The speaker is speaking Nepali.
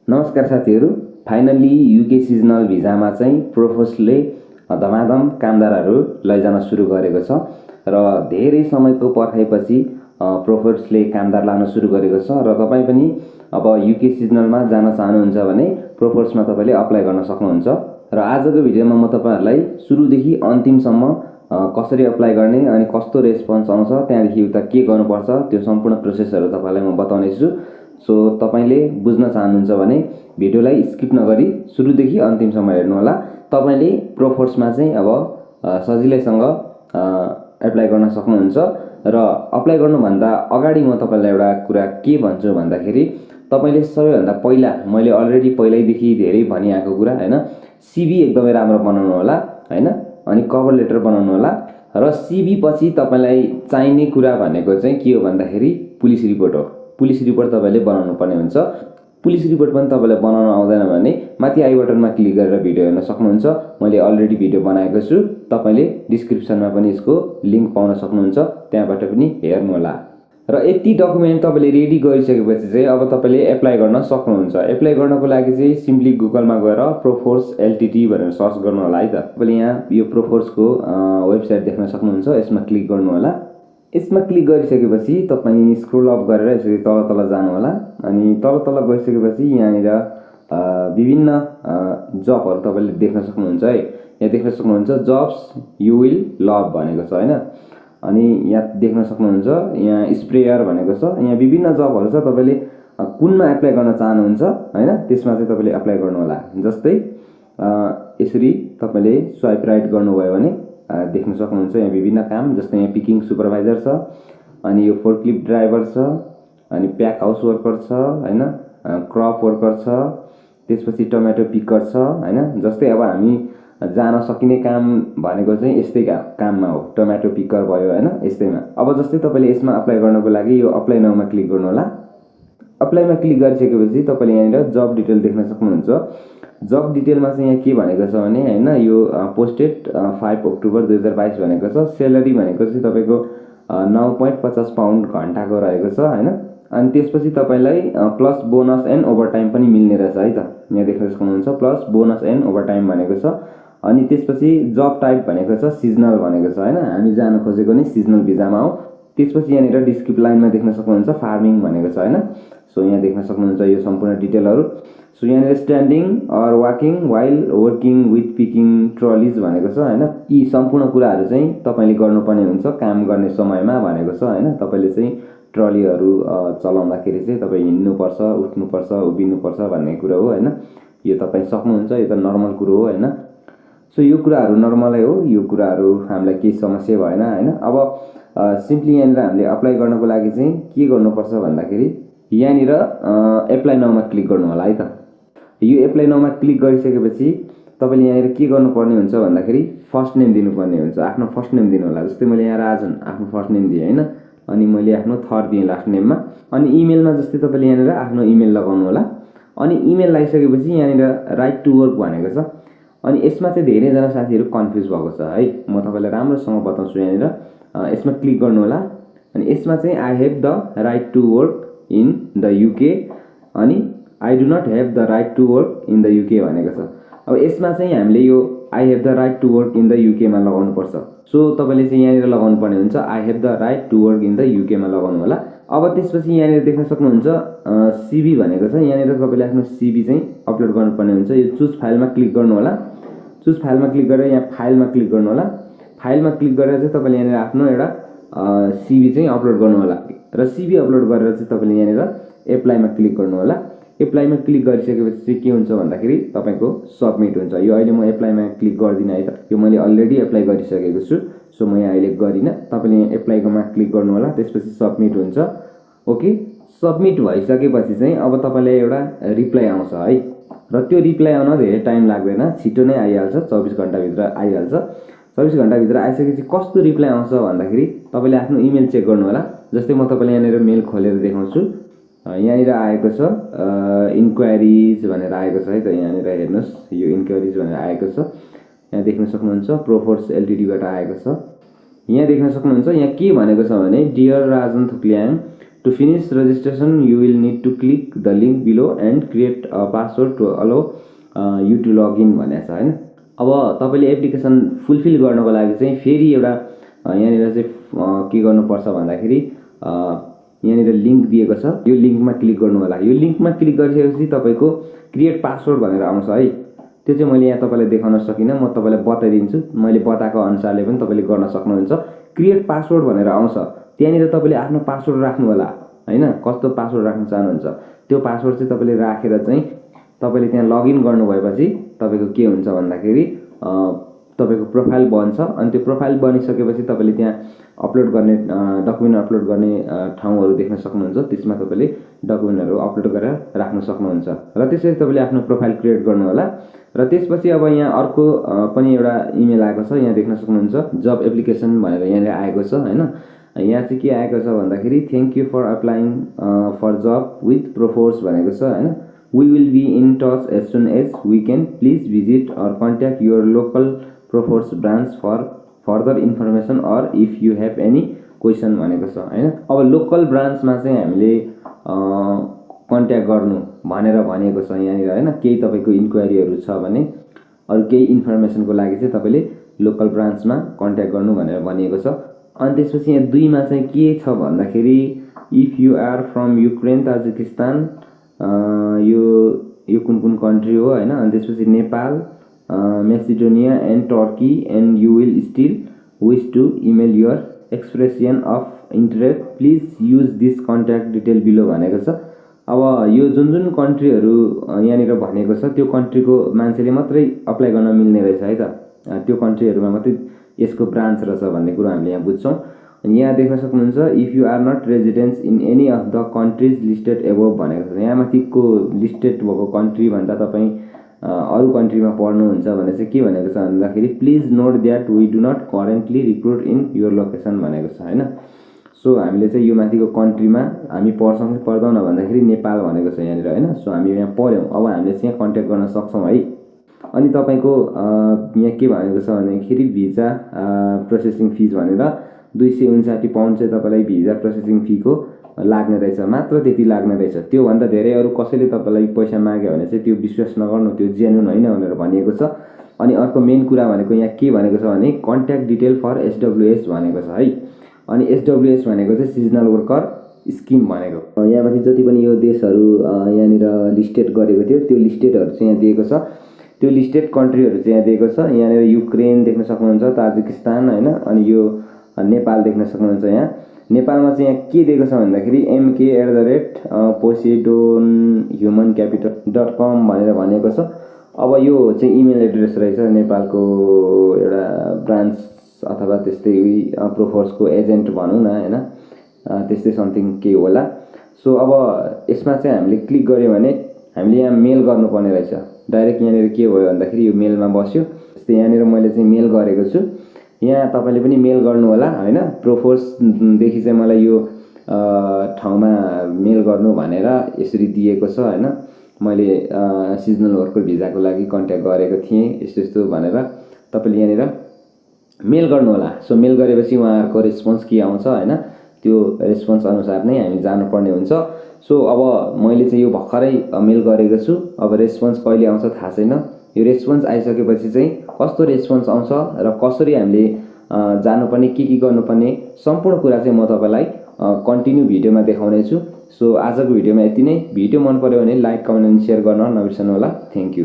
नमस्कार साथीहरू, फाइनली युके सिजनल भिजामा चाहिँ प्रोफोसले धमाधम कामदारहरू लैजान सुरु गरेको छ र धेरै समयको पर्खाइपछि प्रोफोसले कामदार लान सुरु गरेको छ र तपाईँ पनि अब युके सिजनलमा जान चाहनुहुन्छ भने प्रोफोसमा तपाईँले अप्लाई गर्न सक्नुहुन्छ। र आजको भिडियोमा म तपाईँहरूलाई सुरुदेखि अन्तिमसम्म कसरी अप्लाई गर्ने अनि कस्तो रेस्पोन्स आउँछ त्यहाँदेखि उता के गर्नुपर्छ त्यो सम्पूर्ण प्रोसेसहरू तपाईँलाई म बताउने छु। सो तपाईले बुझ्न चाहनुहुन्छ भने भिडियोलाई स्किप नगरी सुरुदेखि अन्तिमसम्म हेर्नु होला। तपाईले प्रोफोर्समा चाहिँ अब सजिलैसँग एप्लाई गर्न सक्नुहुन्छ। र अप्लाई गर्नुभन्दा अगाडि म तपाईलाई एउटा कुरा के भन्छु भन्दाखेरि तपाईले सबैभन्दा पहिला मैले अलरेडी पहिल्यैदेखि धेरै भनिआएको कुरा हैन, सिभी एकदमै राम्रो बनाउनु होला हैन, अनि कभर लेटर बनाउनु होला। र सिभी पछि तपाईलाई चाहिने कुरा भनेको चाहिँ के हो भन्दाखेरि पुलिस रिपोर्ट हो। पुलिस रिपोर्ट तपाईले बनाउनु पर्ने हुन्छ। पुलिस रिपोर्ट पनि तपाईलाई बनाउन आउँदैन भने माथि आई बटनमा क्लिक गरेर भिडियो हेर्न सक्नुहुन्छ। मैले अलरेडी भिडियो बनाएको छु, तपाईले डिस्क्रिप्सनमा पनि यसको लिंक पाउन सक्नुहुन्छ, त्यहाँबाट पनि हेर्नु होला। र यति डकुमेन्ट तपाईले रेडी गरिसकेपछि चाहिँ अब तपाईले एप्लाई गर्न सक्नुहुन्छ। एप्लाई गर्नको लागि चाहिँ सिम्पली गुगलमा गएर प्रोफोर्स एलटिटी भनेर सर्च गर्नु होला है त। तपाईले यहाँ यो प्रोफोर्सको वेबसाइट देख्न सक्नुहुन्छ, यसमा क्लिक गर्नु होला। यसमा क्लिक गरिसकेपछि तपाईं स्क्रोल अप गरेर यसरी तल तल जानु होला। अनि तल तल गइसकेपछि यहाँनिर विभिन्न जबहरू तपाईले देख्न सक्नुहुन्छ है। यहाँ देख्न सक्नुहुन्छ जब्स यु विल लभ भनेको छ हैन। अनि यहाँ देख्न सक्नुहुन्छ यहाँ स्प्रेयर भनेको छ। यहाँ विभिन्न जबहरू छ, तपाईले कुनमा एप्लाई गर्न चाहनुहुन्छ हैन, त्यसमा चाहिँ तपाईले एप्लाई गर्नु होला। जस्तै यसरी तपाईले स्वाइप राइट गर्नुभयो भने देख्न सक्नुहुन्छ यहाँ विभिन्न काम। जस्तै यहाँ पिकिङ सुपरभाइजर छ, अनि यो फोर्कलिफ्ट ड्राइभर छ, अनि प्याक हाउस वर्कर छ हैन, क्रप वर्कर छ, त्यसपछि टोमेटो पिकर छ हैन। जस्तै अब हामी जान सकिने काम भनेको चाहिँ यस्तै काममा हो, टोमेटो पिकर भयो हैन, यस्तैमा। अब जस्तै तपाईले यसमा अप्लाई गर्नको लागि यो अप्लाई नाउमा क्लिक गर्नु होला। अप्लाईमा क्लिक गरिसकेपछि तपाईले यहाँनिर जब डिटेल देख्न सक्नुहुन्छ। जब डिटेलमा चाहिँ यहाँ के भनेको छ भने हैन, यो पोस्टेड 5 अक्टोबर 2022 भनेको छ। सेलेरी भनेको चाहिँ तपाईको 9.50 पाउन्ड घण्टाको रहेको छ हैन। अनि त्यसपछि तपाईलाई प्लस बोनस एन्ड ओभरटाइम पनि मिल्ने रहेछ है त। यहाँ देख्न सक्नुहुन्छ प्लस बोनस एन्ड ओभरटाइम भनेको छ। अनि त्यसपछि जब टाइप भनेको छ सिजनल भनेको छ हैन, हामी जान खोजेको नि सिजनल भिजामा हो। त्यसपछि यहाँनिर डिस्क्रिप्टिभ लाइनमा देख्न सक्नुहुन्छ फार्मिङ भनेको छ हैन। सो यहाँ देख्न सक्नुहुन्छ यो सम्पूर्ण डिटेलहरू। सो यहाँनिर standing or walking while working with picking trolleys भनेको छ हैन। यी सम्पूर्ण कुराहरू चाहिँ तपाईले गर्नुपर्ने हुन्छ काम गर्ने समयमा भनेको छ हैन। तपाईले चाहिँ ट्रलीहरू चलाउँदाखेरि चाहिँ तपाई हिँड्नुपर्छ, उठ्नुपर्छ, उभिनुपर्छ भन्ने कुरा हो हैन। यो तपाई सक्नुहुन्छ, यो त नर्मल कुरो हो हैन। सो यो कुराहरू नर्मलै हो, यो कुराहरू हामीलाई केही समस्या भएन हैन। अब सिम्पली यहाँनिर हामीले अप्लाई गर्नको लागि चाहिँ के गर्नुपर्छ भन्दाखेरि यहाँनिर एप्लाई नाउमा क्लिक गर्नु होला है त। यो एप्लाई नाउमा क्लिक गरिसकेपछि तपाईले यहाँनिर के गर्नुपर्ने हुन्छ भन्दाखेरि फर्स्ट नेम दिनुपर्ने हुन्छ, आफ्नो फर्स्ट नेम दिनु होला। जस्तै मैले यहाँ राजन आफ्नो फर्स्ट नेम दिएँ हैन, अनि मैले आफ्नो थर्ड दिएँ लास्ट नेममा। अनि इमेलमा जस्तै तपाईले यहाँनिर आफ्नो इमेल लगाउनु होला। अनि इमेल लगाइसकेपछि यहाँनिर राइट टु वर्क भनेको छ। अनि यसमा चाहिँ धेरैजना साथीहरू कन्फ्युज भएको छ है, म तपाईलाई राम्रोसँग बताउँछु। यहाँनिर यसमा क्लिक गर्नु होला। अनि यसमा चाहिँ I have the right to work in the UK अनि I do not have the right to work in the UK भनेको छ। अब यसमा चाहिँ हामीले यो I have the right to work in the युकेमा लगाउनु पर्छ। सो तपाईले चाहिँ यहाँनिर लगाउनु पर्ने हुन्छ I have the right to work in the युकेमा लगाउनु होला। अब त्यसपछि यहाँनिर देख्न सक्नुहुन्छ सिभी भनेको छ। यहाँनिर तपाईले आफ्नो सिभी चाहिँ अपलोड गर्नुपर्ने हुन्छ। यो चुज फाइलमा क्लिक गर्नु होला। चुज फाइलमा क्लिक गरेर यहाँ फाइलमा क्लिक गर्नु होला। फाइलमा क्लिक गरेर चाहिँ तपाईले यहाँनिर आफ्नो एउटा सिभी चाहिँ अपलोड गर्नु होला। र सिभी अपलोड गरेर चाहिँ तपाईले यहाँनिर एप्लाईमा क्लिक गर्नु होला। एप्लाईमा क्लिक गरिसकेपछि चाहिँ के हुन्छ भन्दाखेरि तपाईको सबमिट हुन्छ। यो अहिले म एप्लाईमा क्लिक गर्दिन है त, यो मैले अलरेडी एप्लाई गरिसकेको छु। सो म यहाँ अहिले गरिन, तपाईले यहाँ एप्लाईकोमा क्लिक गर्नु होला। त्यसपछि सबमिट हुन्छ। ओके, सबमिट भइसकेपछि चाहिँ अब तपाईलाई एउटा रिप्लाई आउँछ है। र त्यो रिप्लाई आउन धेरै टाइम लाग्दैन, छिटो नै आइहाल्छ, 24 घण्टाभित्र आइहाल्छ। 24 घण्टाभित्र आइसकेपछि कस्तो रिप्लाई आउँछ भन्दाखेरि तपाईले आफ्नो इमेल चेक गर्नु होला। जस्तै म तपाईलाई यहाँनिर मेल खोलेर देखाउँछु। यहाँनिर आएको छ इन्क्वायरिज भनेर आएको छ है त। यहाँनिर हेर्नुहोस्, यो इन्क्वायरिज भनेर आएको छ। यहाँ देख्न सक्नुहुन्छ प्रोफोर्स एलटिडीबाट आएको छ। यहाँ देख्न सक्नुहुन्छ यहाँ के भनेको छ भने dear Rajan Thuklyang, To finish registration, you will need to click the link below and create a password to allow you to log in भनेको छ हैन। अब तपाईले एप्लिकेसन फुलफिल गर्नको लागि चाहिँ फेरि एउटा यहाँनिर चाहिँ के गर्नुपर्छ भन्दाखेरि यहाँनिर लिंक दिएको छ, यो लिंकमा क्लिक गर्नु होला। यो लिंकमा क्लिक गरिसकेपछि तपाईको क्रिएट पासवर्ड भनेर आउँछ है। त्यो चाहिँ मैले यहाँ तपाईलाई देखाउन सकिन, म तपाईलाई बताइदिन्छु। मैले बताएको अनुसारले पनि तपाईले गर्न सक्नुहुन्छ। क्रिएट पासवर्ड भनेर आउँछ, त्यहाँनिर तपाईले आफ्नो पासवर्ड राख्नु होला हैन। कस्तो पासवर्ड राख्न चाहनुहुन्छ त्यो पासवर्ड चाहिँ तपाईले राखेर चाहिँ तपाईले त्यहाँ लगइन गर्नु भएपछि तपाईको के हुन्छ भन्दाखेरि तपाईको प्रोफाइल बन्छ। अनि त्यो प्रोफाइल बनिसकेपछि तपाईले त्यहाँ अपलोड गर्ने डकुमेन्ट अपलोड गर्ने ठाउँहरु देख्न सक्नुहुन्छ। त्यसमा तपाईले डकुमेन्टहरु अपलोड गरेर राख्न सक्नुहुन्छ र त्यसरी तपाईले आफ्नो प्रोफाइल क्रिएट गर्नु होला। र त्यसपछि अब यहाँ अर्को पनि एउटा इमेल आएको छ, यहाँ देख्न सक्नुहुन्छ जब एप्लिकेसन भनेर यहाँले आएको छ हैन। यहाँ चाहिँ के आएको छ भन्दाखेरि thank you for applying for job with Proforce भनेको छ हैन। We will be in touch as soon as we can. Please visit or contact your local Proforce branch for further information or if you have any question भनेको छ हैन। अब लोकल ब्रान्चमा चाहिँ हामीले कन्ट्याक्ट गर्नु भनेर भनेको छ यहाँनिर हैन। केही तपाईको इन्क्वायरीहरु छ भने अरु केही इन्फर्मेसनको लागि चाहिँ तपाईले लोकल ब्रान्चमा कन्ट्याक्ट गर्नु भनेर भनिएको छ। अनि त्यसपछि यहाँ 2 मा चाहिँ के छ भन्दाखेरि if you are from Ukraine, Tajikistan, यो कुन कन्ट्री हो हैन। अनि त्यसपछि Nepal, Macedonia and Turkey and you will still wish to email your expression of interest, please use this contact detail below भनेको छ। अब यो जुन कन्ट्रीहरु यहाँनिर भनेको छ त्यो कन्ट्रीको मान्छेले मात्रै अप्लाई गर्न मिल्ने रहेछ है त। त्यो कन्ट्रीहरुमा मात्रै यसको ब्रान्च रहेछ भन्ने कुरा हामीले यहाँ बुझ्छौं। अनि यहाँ देख्न सक्नुहुन्छ if you are not residents in any of the countries listed above भनेको छ। यहाँ माथिको लिस्टेड भएको कन्ट्री भन्दा तपाई अरु कन्ट्रीमा पर्नुहुन्छ भने चाहिँ के भनेको छ भन्दाखेरि please note that we do not currently recruit in your location भनेको छ हैन। सो हामीले चाहिँ यो माथिको कन्ट्रीमा हामी पर्छौं कि पर्दैन भन्दाखेरि नेपाल भनेको छ यहाँनिर हैन। सो हामी यहाँ पर्यौं, अब हामीले चाहिँ यहाँ कन्ट्याक्ट गर्न सक्छौं है। अनि तपाईको यहाँ के भनेको छ भन्दाखेरि भिजा प्रोसेसिङ फिज भनेर 259 पाउन्ड चाहिँ तपाईलाई भिजा प्रोसेसिङ फी को लाग्ने रहेछ, मात्र त्यति लाग्ने रहेछ। त्यो भन्दा धेरै अरु कसैले तपाईलाई पैसा माग्यो भने चाहिँ त्यो विश्वास नगर्नु, त्यो जेन्युइन हैन भनेर भनिएको छ। अनि अर्को मेन कुरा भनेको यहाँ के भनेको छ भने कन्ट्याक्ट डिटेल फर एसडब्ल्युएस भनेको छ है। अनि एसडब्ल्युएस भनेको चाहिँ सिजनल वर्कर स्किम भनेको। यहाँ माथि जति पनि यो देशहरु यहाँनिर लिस्टेड गरेको थियो त्यो लिस्टेडहरु चाहिँ यहाँ दिएको छ। त्यो लिस्टेड कन्ट्रीहरु चाहिँ यहाँ दिएको छ। यहाँनिर युक्रेन देख्न सक्नुहुन्छ, ताजिकिस्तान हैन। अनि यो नेपाल देख्न सक्नुहुन्छ। यहाँ नेपालमा चाहिँ यहाँ के दिएको छ भन्दाखेरि mk@poseidonhumancapital.com भनेर भनेको छ। अब यो चाहिँ इमेल एड्रेस रहेछ नेपालको एउटा ब्रान्च अथवा त्यस्तै प्रोफोर्सको एजेन्ट भनौं न हैन, त्यस्तै समथिङ के होला। सो अब यसमा चाहिँ हामीले क्लिक गर्यो भने हामीले यहाँ मेल गर्नुपर्ने रहेछ। डाइरेक्ट यहाँनिर के भयो भन्दाखेरि यो मेलमा बस्यो। त्यस्तै यहाँनिर मैले चाहिँ मेल गरेको छु, यहाँ तपाईले पनि मेल गर्नु होला हैन। प्रोफोर्स देखि चाहिँ मलाई यो ठाउँमा मेल गर्नु भनेर यसरी दिएको छ हैन। मैले सिजनल वर्कर भिजाको लागि कन्ट्याक्ट गरेको थिएँ यस्तो यस्तो भनेर तपाईले यहाँनिर मेल गर्नु होला। सो मेल गरेपछि उहाँहरुको रेस्पोन्स के आउँछ हैन, त्यो रेस्पोन्स अनुसार नै हामी जानुपर्ने हुन्छ। सो अब मैले चाहिँ यो भर्खरै मेल गरेको छु, अब रेस्पोन्स कहिले आउँछ थाहा छैन। यो रेस्पोन्स आइसकेपछि चाहिँ कस्तो रेस्पोन्स आउँछ र कसरी हामीले जानुपर्ने के गर्नुपर्ने सम्पूर्ण कुरा चाहिँ म तपाईलाई कन्टिन्यू भिडियोमा देखाउने छु। सो आजको भिडियोमा यति नै। भिडियो मन पर्यो भने लाइक, कमेन्ट एन्ड शेयर गर्न नबिर्सनु होला। Thank you.